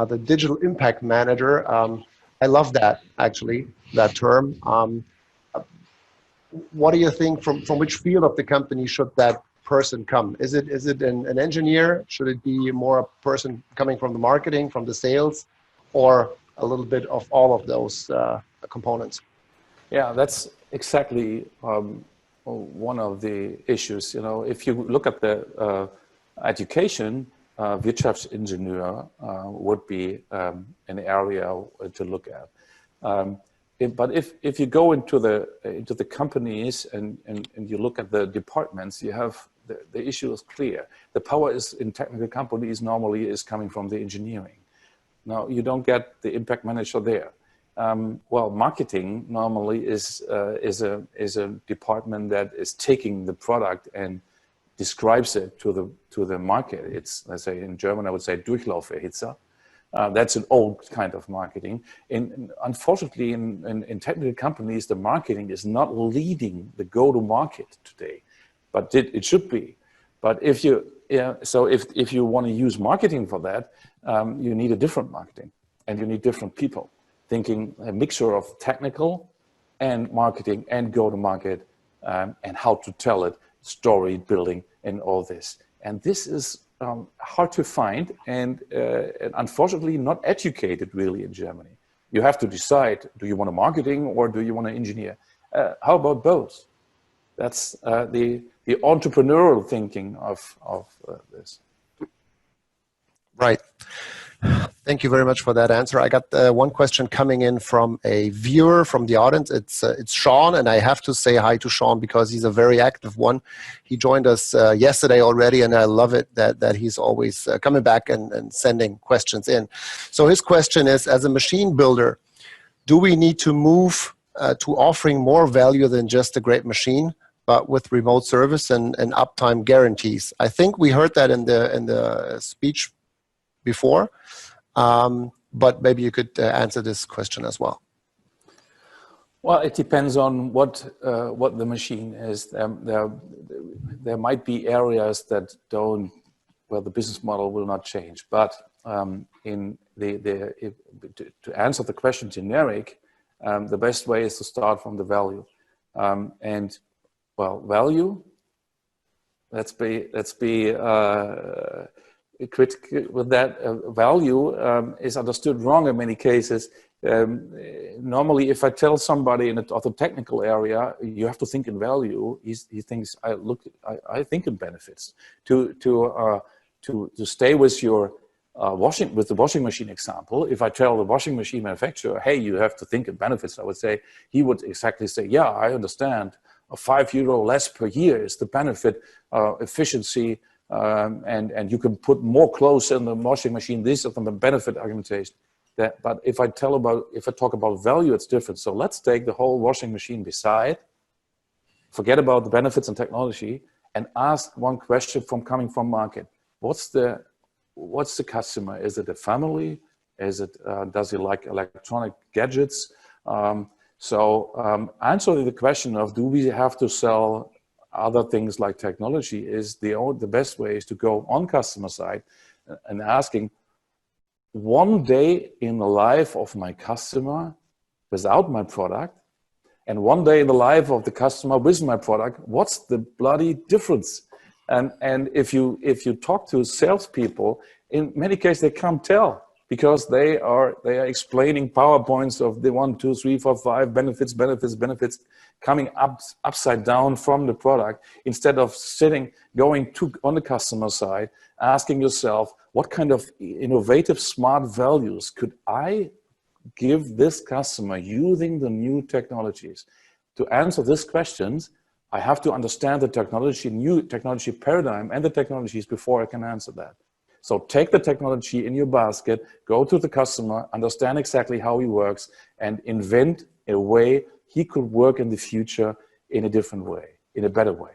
the digital impact manager. I love that, actually, that term. What do you think, from which field of the company should that person come? Is it an engineer? Should it be more a person coming from the marketing, from the sales, or a little bit of all of those components? Yeah, that's exactly one of the issues. You know, if you look at the education, Wirtschaftsingenieur would be an area to look at. But if you go into the companies and you look at the departments, you have the issue is clear. The power is in technical companies normally is coming from the engineering. Now you don't get the impact manager there. Well, marketing normally is a department that is taking the product and describes it to the market. It's, let's say in German, I would say Durchlauferhitzer. That's an old kind of marketing. Unfortunately, in technical companies, the marketing is not leading the go-to-market today, but it should be. But if you want to use marketing for that, you need a different marketing, and you need different people thinking a mixture of technical and marketing and go-to-market and how to tell it, story building, and all this. And this is hard to find and unfortunately not educated really in Germany. You have to decide, do you want a marketing or do you want an engineer? How about both? That's the entrepreneurial thinking of this. Right. Thank you very much for that answer. I got one question coming in from a viewer from the audience. It's Sean, and I have to say hi to Sean because he's a very active one. He joined us yesterday already, and I love it that he's always coming back and sending questions in. So his question is, as a machine builder, do we need to move to offering more value than just a great machine, but with remote service and uptime guarantees? I think we heard that in the speech before. But maybe you could answer this question as well. Well, it depends on what the machine is. There might be areas that where the business model will not change. But to answer the question generic, the best way is to start from the value. And well, value. Let's be critical with that. Value is understood wrong in many cases. Normally, if I tell somebody in a technical area, you have to think in value. He thinks I think in benefits. To stay with your the washing machine example, if I tell the washing machine manufacturer, hey, you have to think in benefits, I would say he would exactly say, yeah, I understand. €5 less per year is the benefit, efficiency. And you can put more clothes in the washing machine. These are the benefit argumentation. But if I talk about value, it's different. So let's take the whole washing machine beside, forget about the benefits and technology, and ask one question coming from market. What's the customer? Is it a family? Is it does he like electronic gadgets? Answering the question of do we have to sell other things like technology is the best way is to go on customer side and asking one day in the life of my customer without my product and one day in the life of the customer with my product, what's the bloody difference? And if you talk to salespeople, in many cases they can't tell because they are explaining PowerPoints of the 1, 2, 3, 4, 5 benefits coming upside down from the product instead of going on the customer side, asking yourself, what kind of innovative smart values could I give this customer using the new technologies? To answer these questions, I have to understand the new technology paradigm and the technologies before I can answer that. So take the technology in your basket, go to the customer, understand exactly how he works, and invent a way he could work in the future in a different way, in a better way.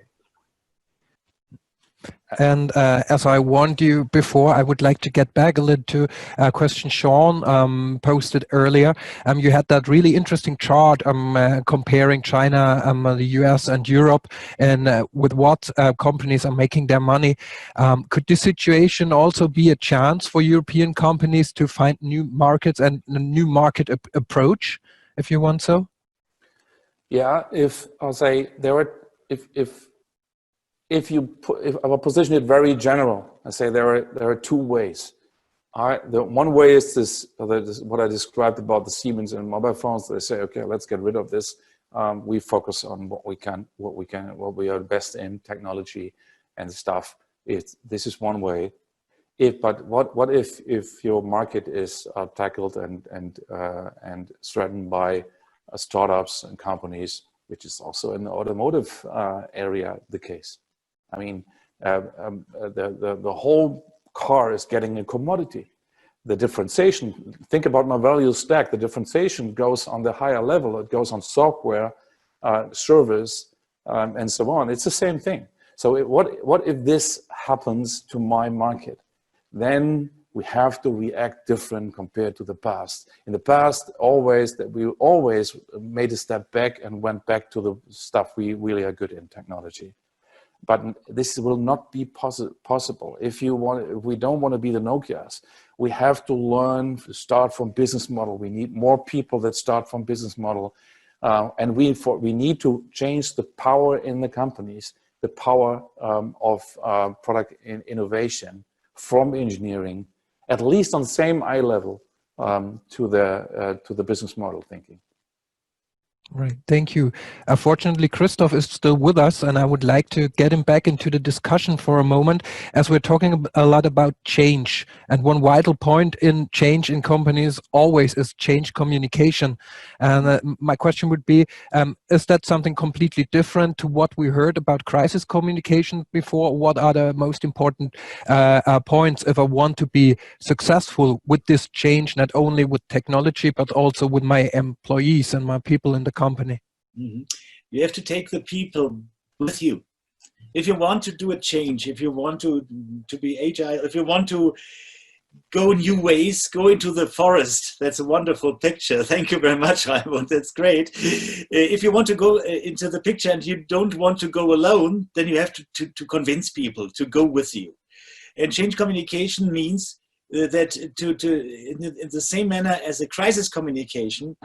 And as I warned you before, I would like to get back a little to a question Sean posted earlier. You had that really interesting chart comparing China, the US and Europe, and with what companies are making their money. Could this situation also be a chance for European companies to find new markets and a new market approach, if you want so? Yeah, if I'll say there are, if I will position it very general, I say there are two ways. All right, the one way is this what I described about the Siemens and mobile phones. They say, okay, let's get rid of this. We focus on what we are best in, technology and stuff. This is one way. But what if your market is tackled and threatened by startups and companies, which is also in the automotive area the case? I mean, the whole car is getting a commodity. The differentiation, think about my value stack, the differentiation goes on the higher level. It goes on software, service, and so on. It's the same thing. So what if this happens to my market? Then we have to react different compared to the past. In the past, we always made a step back and went back to the stuff we really are good in, technology. But this will not be possible. If we don't want to be the Nokias, we have to learn to start from business model. We need more people that start from business model. And we need to change the power in the companies, the power of product innovation from engineering, at least on the same eye level to the business model thinking. Right, thank you. Fortunately, Christoph is still with us, and I would like to get him back into the discussion for a moment, as we're talking a lot about change. And one vital point in change in companies always is change communication. And my question would be, is that something completely different to what we heard about crisis communication before? What are the most important points if I want to be successful with this change, not only with technology, but also with my employees and my people in the company? Mm-hmm. You have to take the people with you. If you want to do a change, if you want to be agile, if you want to go new ways, go into the forest. That's a wonderful picture. Thank you very much, Raimund. That's great. If you want to go into the picture and you don't want to go alone, then you have to convince people to go with you. And change communication means that in the same manner as a crisis communication,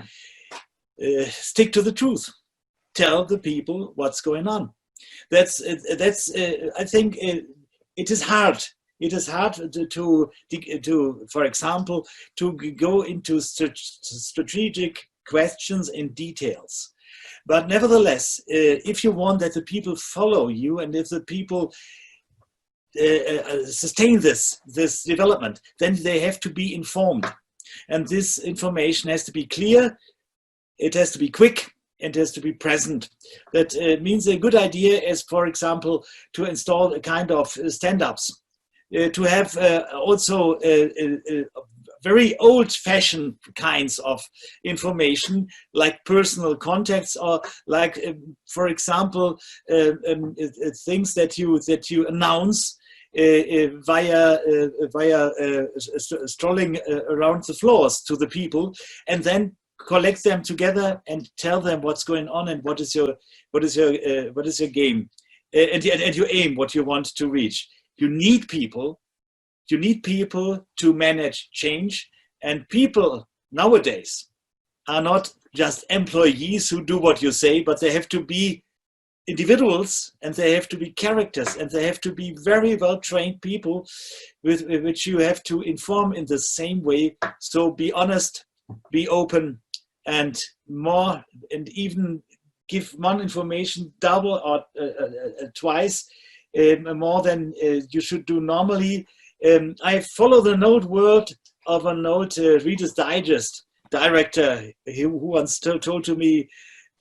stick to the truth. Tell the people what's going on. That's I think it is hard. It is hard to, for example, to go into strategic questions in details. But nevertheless, if you want that the people follow you and if the people sustain this development, then they have to be informed. And this information has to be clear, it has to be quick, and it has to be present. That means a good idea is, for example, to install a kind of stand-ups, to have also very old-fashioned kinds of information, like personal contacts, or like, for example, things that you announce via strolling around the floors to the people, and then collect them together and tell them what's going on and what is your game and your aim, what you want to reach. You need people to manage change, and people nowadays are not just employees who do what you say, but they have to be individuals, and they have to be characters, and they have to be very well trained people with which you have to inform in the same way. So be honest, be open, and more, and even give one information double or twice more than you should do normally. I follow the word of a Reader's Digest director who once told to me,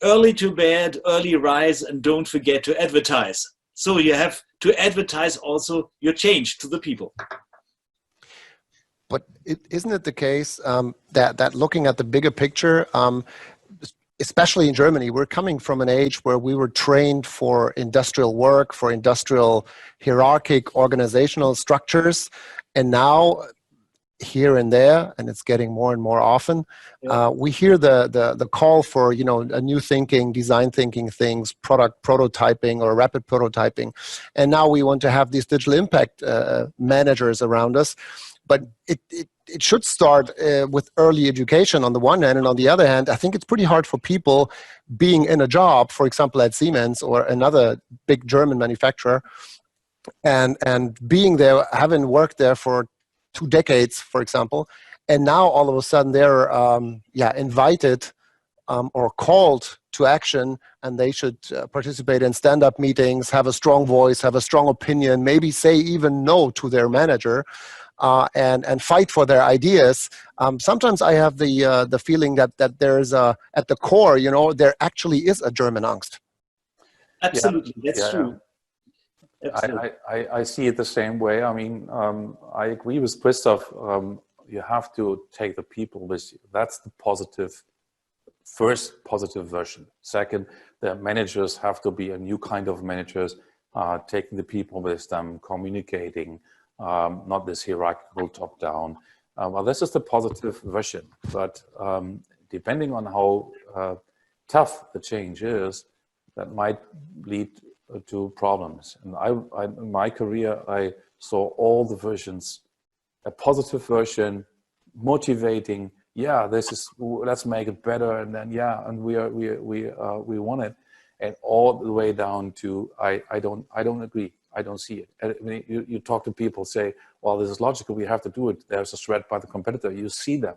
early to bed, early rise, and don't forget to advertise. So you have to advertise also your change to the people. But isn't it the case that looking at the bigger picture, especially in Germany, we're coming from an age where we were trained for industrial work, for industrial hierarchic organizational structures. And now here and there, and it's getting more and more often, we hear the call for, you know, a new thinking, design thinking things, product prototyping or rapid prototyping. And now we want to have these digital impact managers around us. But it should start with early education on the one hand, and on the other hand, I think it's pretty hard for people being in a job, for example, at Siemens or another big German manufacturer, and being there, having worked there for 2 decades, for example, and now all of a sudden they're invited or called to action, and they should participate in stand-up meetings, have a strong voice, have a strong opinion, maybe say even no to their manager. And fight for their ideas. Sometimes I have the feeling that there's at the core, you know, there actually is a German angst. Absolutely, that's true. Absolutely. I see it the same way. I mean, I agree with Christoph. You have to take the people with you. That's the first positive version. Second, the managers have to be a new kind of managers, taking the people with them, communicating. Not this hierarchical top-down. Well, this is the positive version, but depending on how tough the change is, that might lead to problems. And in my career, I saw all the versions: a positive version, motivating. Yeah, let's make it better, and then and we want it, and all the way down to I don't agree. I don't see it. I mean, you talk to people, say, well, this is logical, we have to do it. There's a threat by the competitor. You see them.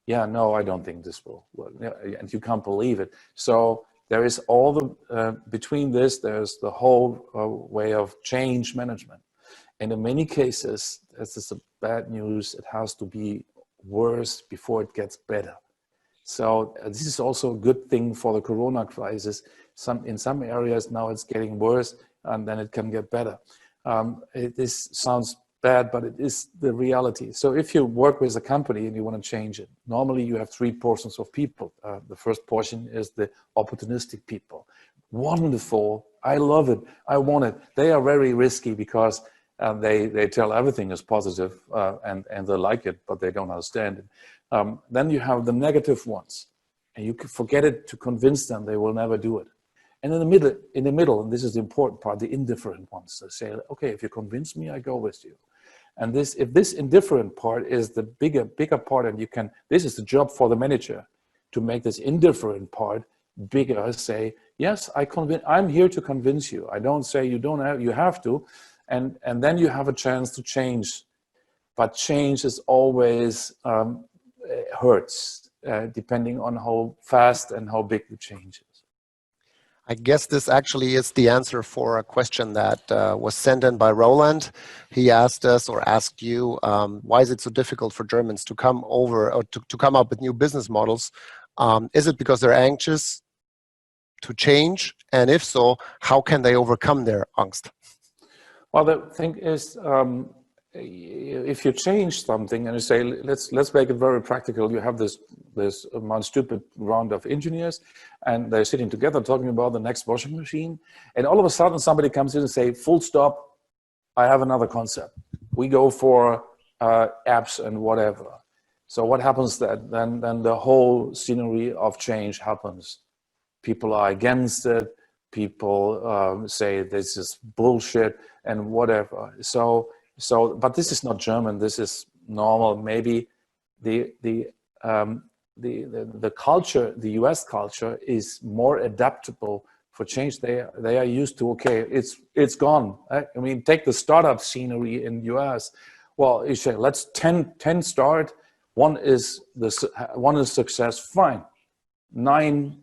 Yeah, no, I don't think this will work. And you can't believe it. So there is all the, between this, there's the whole way of change management. And in many cases, this is the bad news. It has to be worse before it gets better. So this is also a good thing for the Corona crisis. In some areas now it's getting worse, and then it can get better. This sounds bad, but it is the reality. So if you work with a company and you want to change it, normally you have 3 portions of people. The first portion is the opportunistic people. Wonderful, I love it, I want it. They are very risky because they tell everything is positive and they like it, but they don't understand it. Then you have the negative ones, and you can forget it to convince them, they will never do it. And in the middle, and this is the important part, the indifferent ones. They say, okay, if you convince me, I go with you. And if this indifferent part is the bigger part, and this is the job for the manager, to make this indifferent part bigger. Say, yes, I'm here to convince you. I don't say you have to, and then you have a chance to change. But change is always hurts, depending on how fast and how big the change is. I guess this actually is the answer for a question that was sent in by Roland. He asked us, or asked you, why is it so difficult for Germans to come over or to come up with new business models? Is it because they're anxious to change? And if so, how can they overcome their angst? Well, the thing is, if you change something and you say, let's make it very practical. You have this stupid round of engineers, and they're sitting together talking about the next washing machine, and all of a sudden somebody comes in and say, full stop, I have another concept. We go for apps and whatever. So what happens then the whole scenery of change happens. People are against it. People say this is bullshit and whatever. But this is not German. This is normal. Maybe the culture, the U.S. culture, is more adaptable for change. They are used to, okay, it's gone. I mean, take the startup scenery in U.S. Well, you say let's 10 start. One is success. Fine. 9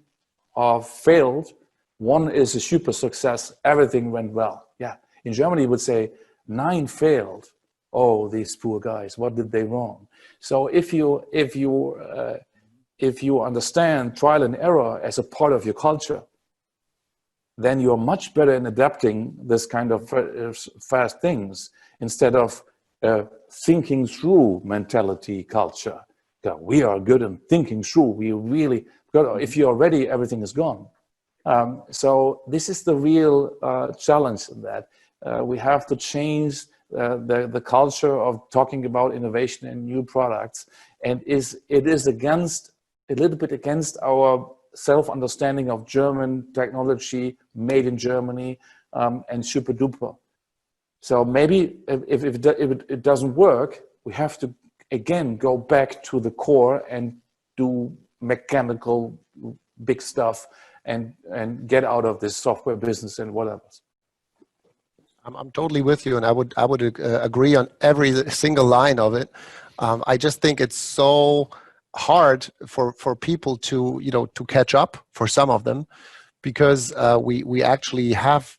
are failed. 1 is a super success. Everything went well. Yeah. In Germany, you would say 9 failed. Oh, these poor guys, what did they wrong? So if you understand trial and error as a part of your culture, then you're much better in adapting this kind of fast things instead of thinking through mentality culture. we are good in thinking through. We really, if you are ready, everything is gone. So this is the real challenge in that. We have to change the culture of talking about innovation and new products, and it is against a little bit against our self-understanding of German technology, made in Germany, and super duper. So maybe if it doesn't work, we have to again go back to the core and do mechanical big stuff and get out of this software business and whatever. I'm totally with you, and I would agree on every single line of it. I just think it's so hard for people to to catch up, for some of them, because we actually have,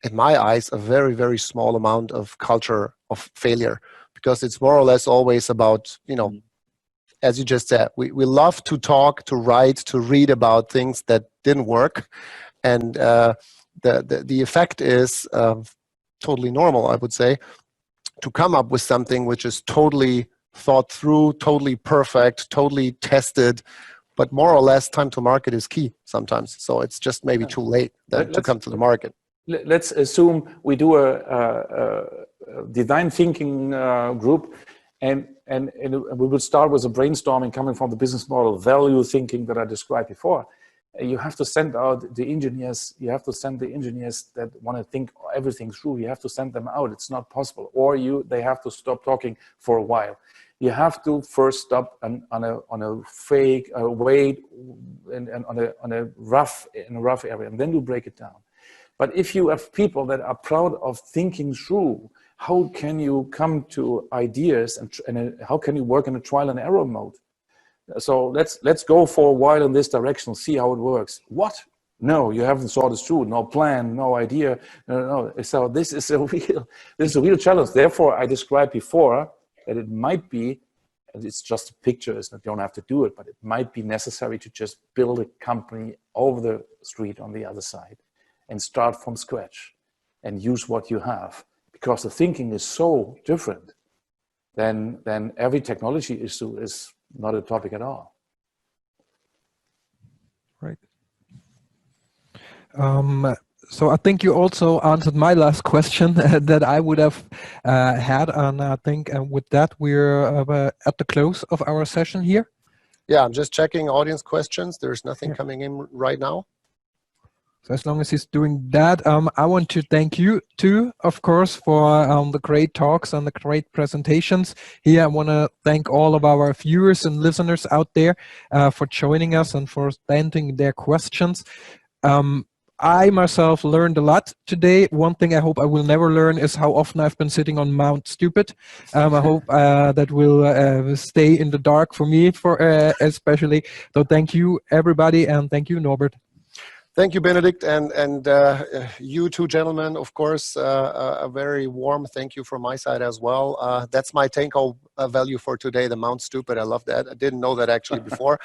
in my eyes, a very, very small amount of culture of failure, because it's more or less always about, as you just said, we love to talk, to write, to read about things that didn't work, and the effect is totally normal, I would say, to come up with something which is totally thought through, totally perfect, totally tested, but more or less time to market is key sometimes. So it's just maybe too late then to come to the market. Let's assume we do a design thinking group, and we will start with a brainstorming coming from the business model value thinking that I described before. You have to send out the engineers. You have to send the engineers that want to think everything through. You have to send them out. It's not possible. Or they have to stop talking for a while. You have to first stop on a fake weight and on a rough area, and then you break it down. But if you have people that are proud of thinking through, how can you come to ideas and how can you work in a trial and error mode? So let's go for a while in this direction, see how it works. What? No, you haven't thought this through. No plan, no idea. No. So this is a real challenge. Therefore, I described before that it might be, and it's just a picture. You don't have to do it, but it might be necessary to just build a company over the street on the other side and start from scratch and use what you have, because the thinking is so different. Then every technology issue is not a topic at all. Right. So I think you also answered my last question that I would have had, and I think with that we're at the close of our session here. Yeah, I'm just checking audience questions. There's nothing coming in right now. So as long as he's doing that, I want to thank you too, of course, for the great talks and the great presentations here. I want to thank all of our viewers and listeners out there for joining us and for sending their questions. I myself learned a lot today. One thing I hope I will never learn is how often I've been sitting on Mount Stupid. I hope that will stay in the dark for me, especially. So thank you, everybody, and thank you, Norbert. Thank you, Benedict, and you two gentlemen, of course, a very warm thank you from my side as well. That's my take-home value for today, the Mount Stupid. I love that. I didn't know that actually before.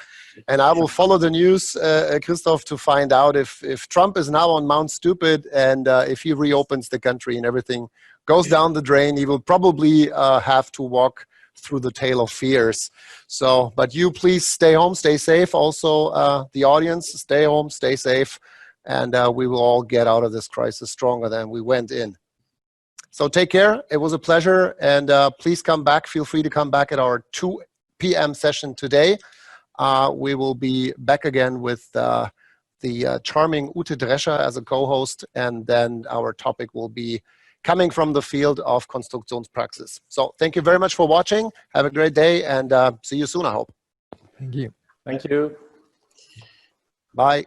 And I will follow the news, Christoph, to find out if Trump is now on Mount Stupid, and if he reopens the country and everything goes down the drain, he will probably have to walk through the tail of fears. So, but you please stay home, stay safe. Also, the audience, stay home, stay safe, and we will all get out of this crisis stronger than we went in. So take care. It was a pleasure, and please come back. Feel free to come back at our 2 p.m. session today. We will be back again with the charming Ute Drescher as a co-host, and then our topic will be coming from the field of Konstruktionspraxis. So thank you very much for watching. Have a great day, and see you soon, I hope. Thank you. Thank you. Bye.